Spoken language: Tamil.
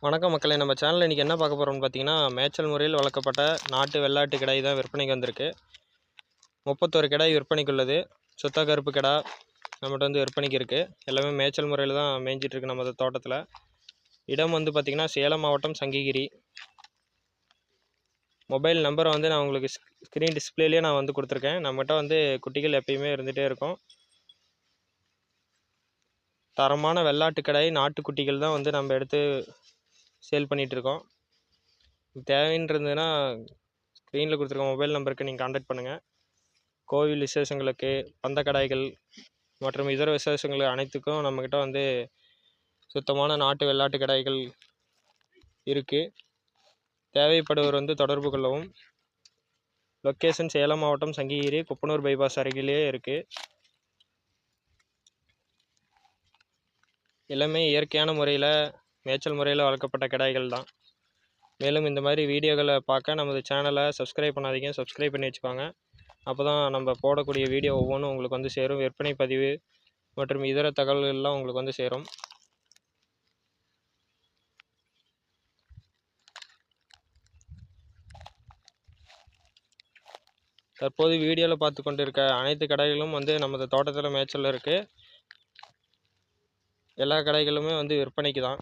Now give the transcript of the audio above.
வணக்கம் மக்களே, நம்ம சேனலில் இன்றைக்கி என்ன பார்க்க போகிறோம்னு பார்த்தீங்கன்னா, மேய்ச்சல் முறையில் வளர்க்கப்பட்ட நாட்டு வெள்ளாட்டு கிடாய் தான் விற்பனைக்கு வந்திருக்கு. 31 கிடாய் விற்பனைக்கு உள்ளது. சுத்த கருப்பு கிடா நம்மகிட்ட வந்து விற்பனைக்கு இருக்குது. எல்லாமே மேய்ச்சல் முறையில் தான் மேய்ஞ்சிட்ருக்கு நம்ம தோட்டத்தில். இடம் வந்து பார்த்திங்கன்னா சேலம் மாவட்டம் சங்ககிரி. மொபைல் நம்பரை வந்து நான் உங்களுக்கு ஸ்க்ரீன் டிஸ்பிளேலேயே நான் வந்து கொடுத்துருக்கேன். நம்மகிட்ட வந்து குட்டிகள் எப்பயுமே இருந்துகிட்டே இருக்கும். தரமான வெள்ளாட்டு கிடாய் நாட்டு குட்டிகள் தான் வந்து நம்ம எடுத்து சேல் பண்ணிகிட்ருக்கோம். தேவைன்றதுன்னா ஸ்க்ரீனில் கொடுத்துருக்க மொபைல் நம்பருக்கு நீங்கள் கான்டாக்ட் பண்ணுங்கள். கோவில் விசேஷங்களுக்கு, பந்த கடாய்கள் மற்றும் இதர விசேஷங்கள் அனைத்துக்கும் நம்மக்கிட்ட வந்து சுத்தமான நாட்டு வெள்ளாட்டு கடாய்கள் இருக்குது. தேவைப்படுவர் வந்து தொடர்பு கொள்ளவும். லொக்கேஷன் சேலம் மாவட்டம் சங்ககிரி, குப்பனூர் பைபாஸ் அருகிலேயே இருக்குது. எல்லாமே இயற்கையான முறையில் மேய்ச்சல் முறையில் வளர்க்கப்பட்ட கிடாய்கள் தான். மேலும் இந்த மாதிரி வீடியோக்களை பார்க்க நமது சேனலை சப்ஸ்கிரைப் பண்ணாதீங்க, சப்ஸ்கிரைப் பண்ணி வச்சுக்கோங்க. அப்போ தான் நம்ம போடக்கூடிய வீடியோ ஒவ்வொன்றும் உங்களுக்கு வந்து சேரும். விற்பனை பதிவு மற்றும் இதர தகவல்கள்லாம் உங்களுக்கு வந்து சேரும். தற்போது வீடியோவில் பார்த்து கொண்டு இருக்க அனைத்து கடைகளும் வந்து நமது தோட்டத்தில் மேய்ச்சல் இருக்குது. எல்லா கடைகளுமே வந்து விற்பனைக்கு தான்.